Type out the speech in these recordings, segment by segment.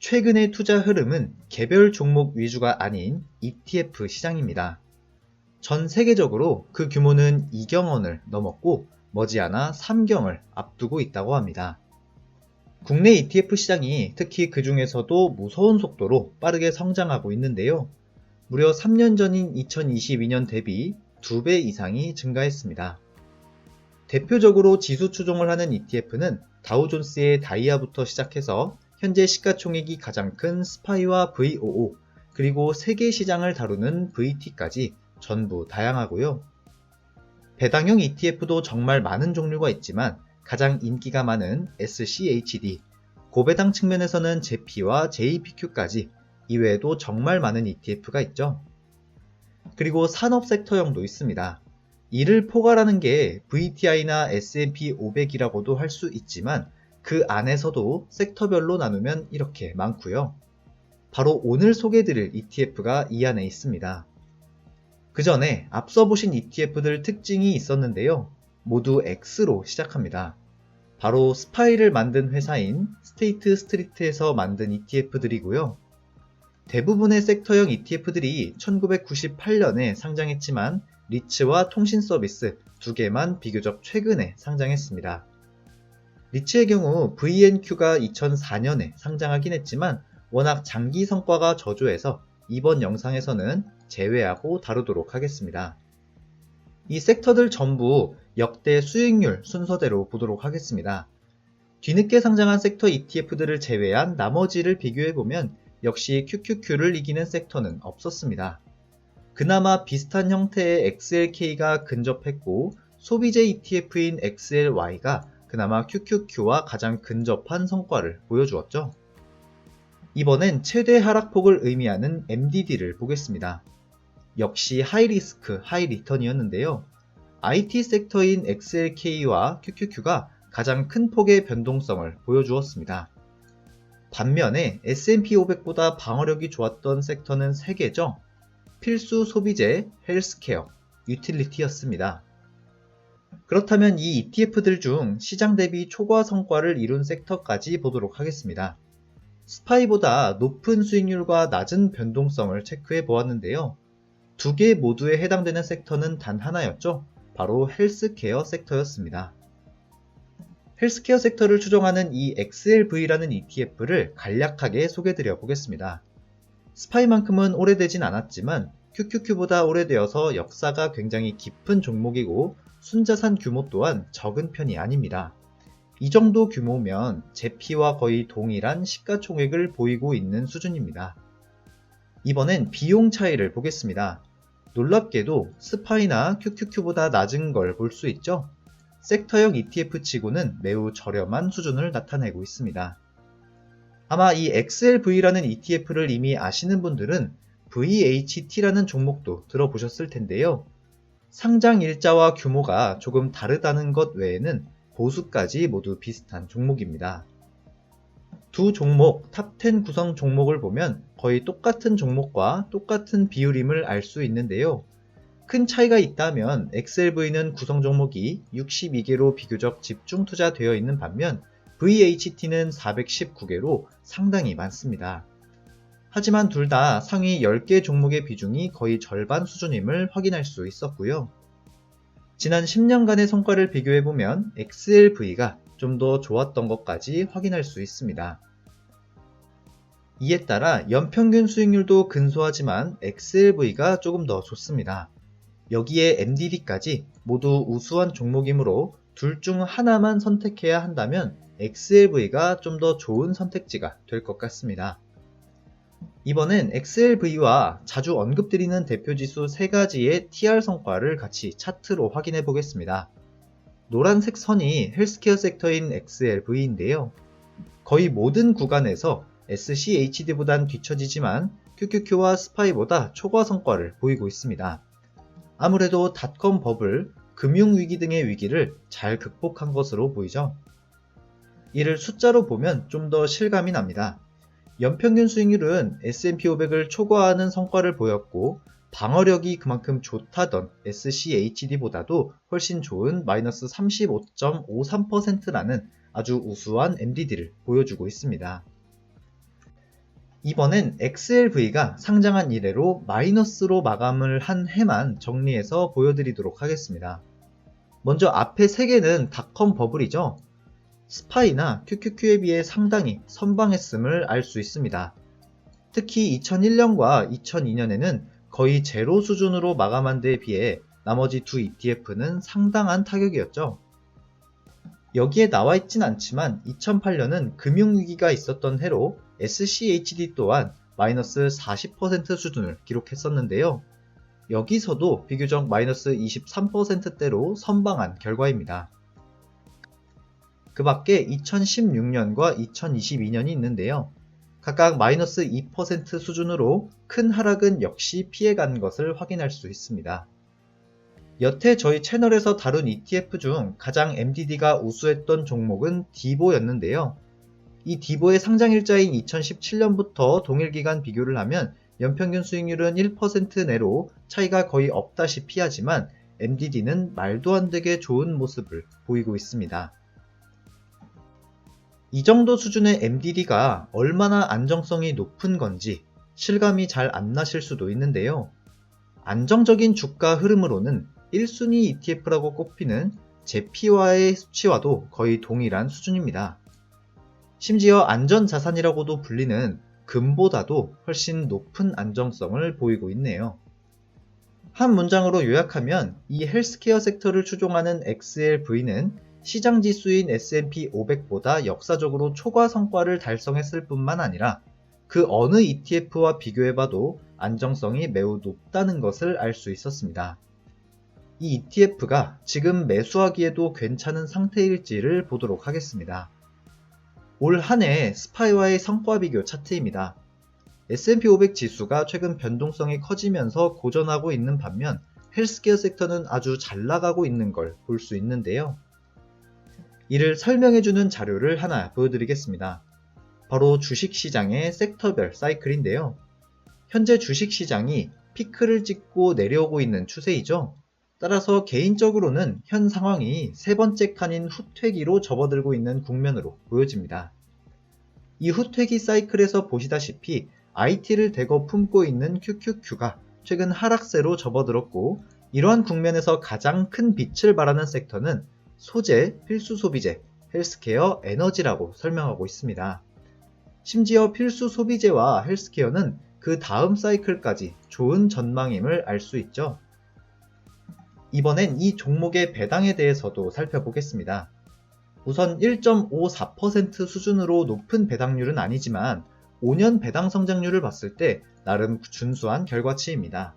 최근의 투자 흐름은 개별 종목 위주가 아닌 ETF 시장입니다. 전 세계적으로 그 규모는 2경원을 넘었고 머지않아 3경을 앞두고 있다고 합니다. 국내 ETF 시장이 특히 그 중에서도 무서운 속도로 빠르게 성장하고 있는데요. 무려 3년 전인 2022년 대비 2배 이상이 증가했습니다. 대표적으로 지수 추종을 하는 ETF는 다우존스의 다이아부터 시작해서 현재 시가총액이 가장 큰 스파이와 VOO, 그리고 세계 시장을 다루는 VT까지 전부 다양하고요. 배당형 ETF도 정말 많은 종류가 있지만 가장 인기가 많은 SCHD, 고배당 측면에서는 JP와 JPQ까지 이외에도 정말 많은 ETF가 있죠. 그리고 산업 섹터형도 있습니다. 이를 포괄하는 게 VTI나 S&P 500이라고도 할 수 있지만 그 안에서도 섹터별로 나누면 이렇게 많고요. 바로 오늘 소개해드릴 ETF가 이 안에 있습니다. 그 전에 앞서 보신 ETF들 특징이 있었는데요. 모두 X로 시작합니다. 바로 스파이를 만든 회사인 스테이트 스트리트에서 만든 ETF들이고요. 대부분의 섹터형 ETF들이 1998년에 상장했지만 리츠와 통신 서비스 두 개만 비교적 최근에 상장했습니다. 리츠의 경우 VNQ가 2004년에 상장하긴 했지만 워낙 장기 성과가 저조해서 이번 영상에서는 제외하고 다루도록 하겠습니다. 이 섹터들 전부 역대 수익률 순서대로 보도록 하겠습니다. 뒤늦게 상장한 섹터 ETF들을 제외한 나머지를 비교해보면 역시 QQQ를 이기는 섹터는 없었습니다. 그나마 비슷한 형태의 XLK가 근접했고 소비재 ETF인 XLY가 그나마 QQQ와 가장 근접한 성과를 보여주었죠. 이번엔 최대 하락폭을 의미하는 MDD를 보겠습니다. 역시 하이리스크, 하이리턴이었는데요. IT 섹터인 XLK와 QQQ가 가장 큰 폭의 변동성을 보여주었습니다. 반면에 S&P 500보다 방어력이 좋았던 섹터는 3개죠. 필수 소비재, 헬스케어, 유틸리티였습니다. 그렇다면 이 ETF들 중 시장 대비 초과 성과를 이룬 섹터까지 보도록 하겠습니다. 스파이보다 높은 수익률과 낮은 변동성을 체크해 보았는데요. 두 개 모두에 해당되는 섹터는 단 하나였죠. 바로 헬스케어 섹터였습니다. 헬스케어 섹터를 추종하는 이 XLV라는 ETF를 간략하게 소개드려 보겠습니다. 스파이만큼은 오래되진 않았지만 QQQ보다 오래되어서 역사가 굉장히 깊은 종목이고 순자산 규모 또한 적은 편이 아닙니다. 이 정도 규모면 제피와 거의 동일한 시가총액을 보이고 있는 수준입니다. 이번엔 비용 차이를 보겠습니다. 놀랍게도 스파이나 QQQ보다 낮은 걸 볼 수 있죠? 섹터형 ETF 치고는 매우 저렴한 수준을 나타내고 있습니다. 아마 이 XLV라는 ETF를 이미 아시는 분들은 VHT라는 종목도 들어보셨을 텐데요. 상장 일자와 규모가 조금 다르다는 것 외에는 보수까지 모두 비슷한 종목입니다. 두 종목, 탑10 구성 종목을 보면 거의 똑같은 종목과 똑같은 비율임을 알 수 있는데요. 큰 차이가 있다면 XLV는 구성 종목이 62개로 비교적 집중 투자되어 있는 반면 VHT는 419개로 상당히 많습니다. 하지만 둘 다 상위 10개 종목의 비중이 거의 절반 수준임을 확인할 수 있었고요. 지난 10년간의 성과를 비교해보면 XLV가 좀 더 좋았던 것까지 확인할 수 있습니다. 이에 따라 연평균 수익률도 근소하지만 XLV가 조금 더 좋습니다. 여기에 MDD까지 모두 우수한 종목이므로 둘 중 하나만 선택해야 한다면 XLV가 좀 더 좋은 선택지가 될 것 같습니다. 이번엔 XLV와 자주 언급드리는 대표지수 3가지의 TR 성과를 같이 차트로 확인해 보겠습니다. 노란색 선이 헬스케어 섹터인 XLV인데요. 거의 모든 구간에서 SCHD보단 뒤처지지만 QQQ와 스파이보다 초과 성과를 보이고 있습니다. 아무래도 닷컴 버블, 금융위기 등의 위기를 잘 극복한 것으로 보이죠. 이를 숫자로 보면 좀 더 실감이 납니다. 연평균 수익률은 S&P 500을 초과하는 성과를 보였고 방어력이 그만큼 좋다던 SCHD보다도 훨씬 좋은 마이너스 35.53%라는 아주 우수한 MDD를 보여주고 있습니다. 이번엔 XLV가 상장한 이래로 마이너스로 마감을 한 해만 정리해서 보여드리도록 하겠습니다. 먼저 앞에 3개는 닷컴 버블이죠. 스파이나 QQQ에 비해 상당히 선방했음을 알 수 있습니다. 특히 2001년과 2002년에는 거의 제로 수준으로 마감한 데에 비해 나머지 두 ETF는 상당한 타격이었죠. 여기에 나와 있진 않지만 2008년은 금융위기가 있었던 해로 SCHD 또한 마이너스 40% 수준을 기록했었는데요. 여기서도 비교적 마이너스 23%대로 선방한 결과입니다. 그 밖에 2016년과 2022년이 있는데요. 각각 마이너스 2% 수준으로 큰 하락은 역시 피해간 것을 확인할 수 있습니다. 여태 저희 채널에서 다룬 ETF 중 가장 MDD가 우수했던 종목은 디보였는데요. 이 디보의 상장일자인 2017년부터 동일기간 비교를 하면 연평균 수익률은 1% 내로 차이가 거의 없다시피 하지만 MDD는 말도 안 되게 좋은 모습을 보이고 있습니다. 이 정도 수준의 MDD가 얼마나 안정성이 높은 건지 실감이 잘 안 나실 수도 있는데요. 안정적인 주가 흐름으로는 1순위 ETF라고 꼽히는 제피와의 수치와도 거의 동일한 수준입니다. 심지어 안전자산이라고도 불리는 금보다도 훨씬 높은 안정성을 보이고 있네요. 한 문장으로 요약하면 이 헬스케어 섹터를 추종하는 XLV는 시장 지수인 S&P 500보다 역사적으로 초과 성과를 달성했을 뿐만 아니라 그 어느 ETF와 비교해봐도 안정성이 매우 높다는 것을 알 수 있었습니다. 이 ETF가 지금 매수하기에도 괜찮은 상태일지를 보도록 하겠습니다. 올 한 해 스파이와의 성과 비교 차트입니다. S&P 500 지수가 최근 변동성이 커지면서 고전하고 있는 반면 헬스케어 섹터는 아주 잘 나가고 있는 걸 볼 수 있는데요. 이를 설명해주는 자료를 하나 보여드리겠습니다. 바로 주식시장의 섹터별 사이클인데요. 현재 주식시장이 피크를 찍고 내려오고 있는 추세이죠. 따라서 개인적으로는 현 상황이 세 번째 칸인 후퇴기로 접어들고 있는 국면으로 보여집니다. 이 후퇴기 사이클에서 보시다시피 IT를 대거 품고 있는 QQQ가 최근 하락세로 접어들었고 이러한 국면에서 가장 큰 빛을 발하는 섹터는 소재, 필수 소비재, 헬스케어, 에너지라고 설명하고 있습니다. 심지어 필수 소비재와 헬스케어는 그 다음 사이클까지 좋은 전망임을 알 수 있죠. 이번엔 이 종목의 배당에 대해서도 살펴보겠습니다. 우선 1.54% 수준으로 높은 배당률은 아니지만 5년 배당 성장률을 봤을 때 나름 준수한 결과치입니다.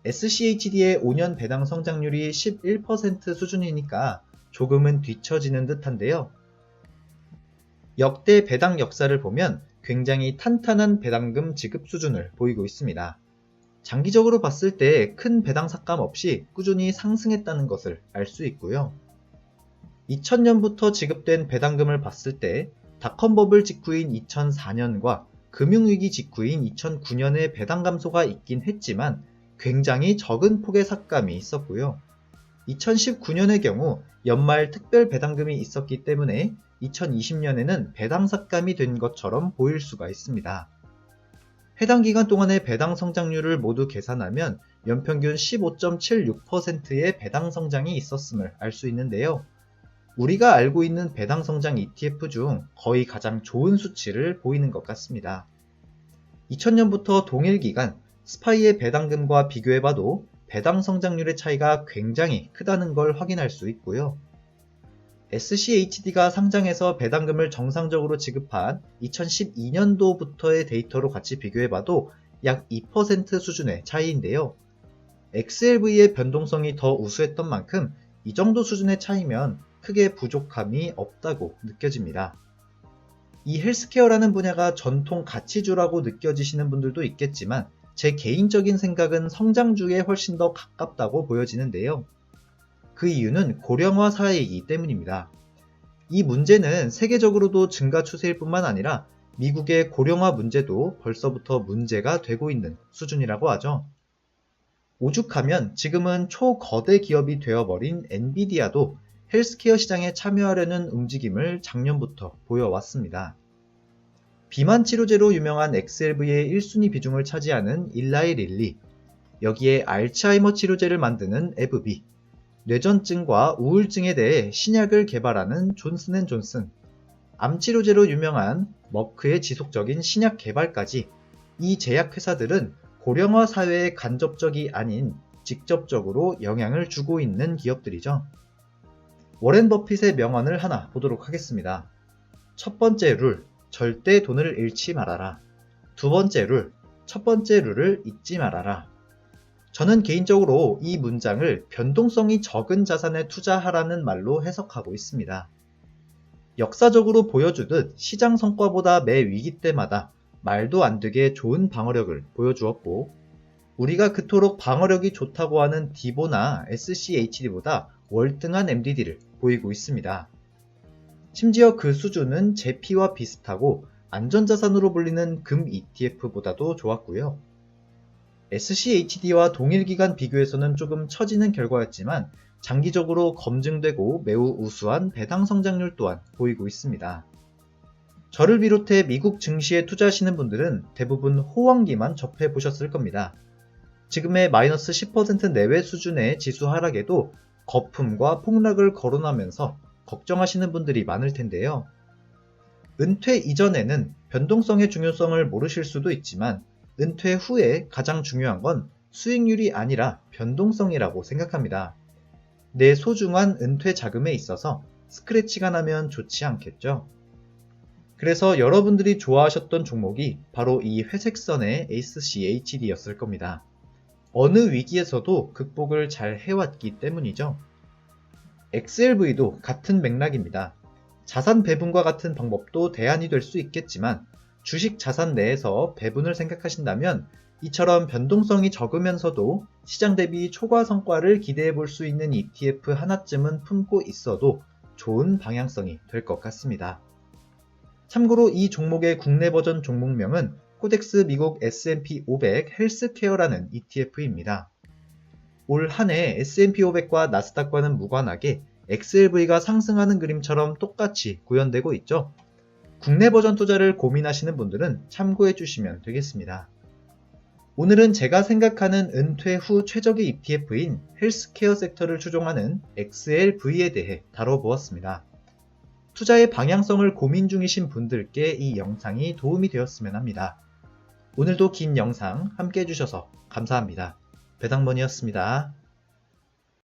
SCHD의 5년 배당 성장률이 11% 수준이니까 조금은 뒤처지는 듯한데요. 역대 배당 역사를 보면 굉장히 탄탄한 배당금 지급 수준을 보이고 있습니다. 장기적으로 봤을 때 큰 배당 삭감 없이 꾸준히 상승했다는 것을 알 수 있고요. 2000년부터 지급된 배당금을 봤을 때 닷컴 버블 직후인 2004년과 금융위기 직후인 2009년에 배당 감소가 있긴 했지만 굉장히 적은 폭의 삭감이 있었고요. 2019년의 경우 연말 특별 배당금이 있었기 때문에 2020년에는 배당 삭감이 된 것처럼 보일 수가 있습니다. 해당 기간 동안의 배당 성장률을 모두 계산하면 연평균 15.76%의 배당 성장이 있었음을 알 수 있는데요. 우리가 알고 있는 배당 성장 ETF 중 거의 가장 좋은 수치를 보이는 것 같습니다. 2000년부터 동일 기간 스파이의 배당금과 비교해봐도 배당 성장률의 차이가 굉장히 크다는 걸 확인할 수 있고요. SCHD가 상장해서 배당금을 정상적으로 지급한 2012년도부터의 데이터로 같이 비교해봐도 약 2% 수준의 차이인데요. XLV의 변동성이 더 우수했던 만큼 이 정도 수준의 차이면 크게 부족함이 없다고 느껴집니다. 이 헬스케어라는 분야가 전통 가치주라고 느껴지시는 분들도 있겠지만 제 개인적인 생각은 성장주에 훨씬 더 가깝다고 보여지는데요. 그 이유는 고령화 사회이기 때문입니다. 이 문제는 세계적으로도 증가 추세일 뿐만 아니라 미국의 고령화 문제도 벌써부터 문제가 되고 있는 수준이라고 하죠. 오죽하면 지금은 초거대 기업이 되어버린 엔비디아도 헬스케어 시장에 참여하려는 움직임을 작년부터 보여왔습니다. 비만 치료제로 유명한 XLV의 1순위 비중을 차지하는 일라이 릴리, 여기에 알츠하이머 치료제를 만드는 에브비, 뇌전증과 우울증에 대해 신약을 개발하는 존슨앤존슨, 암 치료제로 유명한 머크의 지속적인 신약 개발까지 이 제약회사들은 고령화 사회에 간접적이 아닌 직접적으로 영향을 주고 있는 기업들이죠. 워렌 버핏의 명언을 하나 보도록 하겠습니다. 첫 번째 룰, 절대 돈을 잃지 말아라. 두 번째 룰, 첫 번째 룰을 잊지 말아라. 저는 개인적으로 이 문장을 변동성이 적은 자산에 투자하라는 말로 해석하고 있습니다. 역사적으로 보여주듯 시장 성과보다 매 위기 때마다 말도 안 되게 좋은 방어력을 보여주었고, 우리가 그토록 방어력이 좋다고 하는 디보나 SCHD보다 월등한 MDD를 보이고 있습니다. 심지어 그 수준은 제피와 비슷하고 안전자산으로 불리는 금 ETF보다도 좋았고요. SCHD와 동일 기간 비교에서는 조금 처지는 결과였지만 장기적으로 검증되고 매우 우수한 배당 성장률 또한 보이고 있습니다. 저를 비롯해 미국 증시에 투자하시는 분들은 대부분 호황기만 접해보셨을 겁니다. 지금의 마이너스 10% 내외 수준의 지수 하락에도 거품과 폭락을 거론하면서 걱정하시는 분들이 많을 텐데요. 은퇴 이전에는 변동성의 중요성을 모르실 수도 있지만 은퇴 후에 가장 중요한 건 수익률이 아니라 변동성이라고 생각합니다. 내 소중한 은퇴 자금에 있어서 스크래치가 나면 좋지 않겠죠? 그래서 여러분들이 좋아하셨던 종목이 바로 이 회색선의 SCHD였을 겁니다. 어느 위기에서도 극복을 잘 해왔기 때문이죠. XLV도 같은 맥락입니다. 자산 배분과 같은 방법도 대안이 될 수 있겠지만 주식 자산 내에서 배분을 생각하신다면 이처럼 변동성이 적으면서도 시장 대비 초과 성과를 기대해 볼 수 있는 ETF 하나쯤은 품고 있어도 좋은 방향성이 될 것 같습니다. 참고로 이 종목의 국내 버전 종목명은 코덱스 미국 S&P 500 헬스케어라는 ETF입니다. 올 한 해 S&P 500과 나스닥과는 무관하게 XLV가 상승하는 그림처럼 똑같이 구현되고 있죠. 국내 버전 투자를 고민하시는 분들은 참고해 주시면 되겠습니다. 오늘은 제가 생각하는 은퇴 후 최적의 ETF인 헬스케어 섹터를 추종하는 XLV에 대해 다뤄보았습니다. 투자의 방향성을 고민 중이신 분들께 이 영상이 도움이 되었으면 합니다. 오늘도 긴 영상 함께 해주셔서 감사합니다. 배당번이었습니다.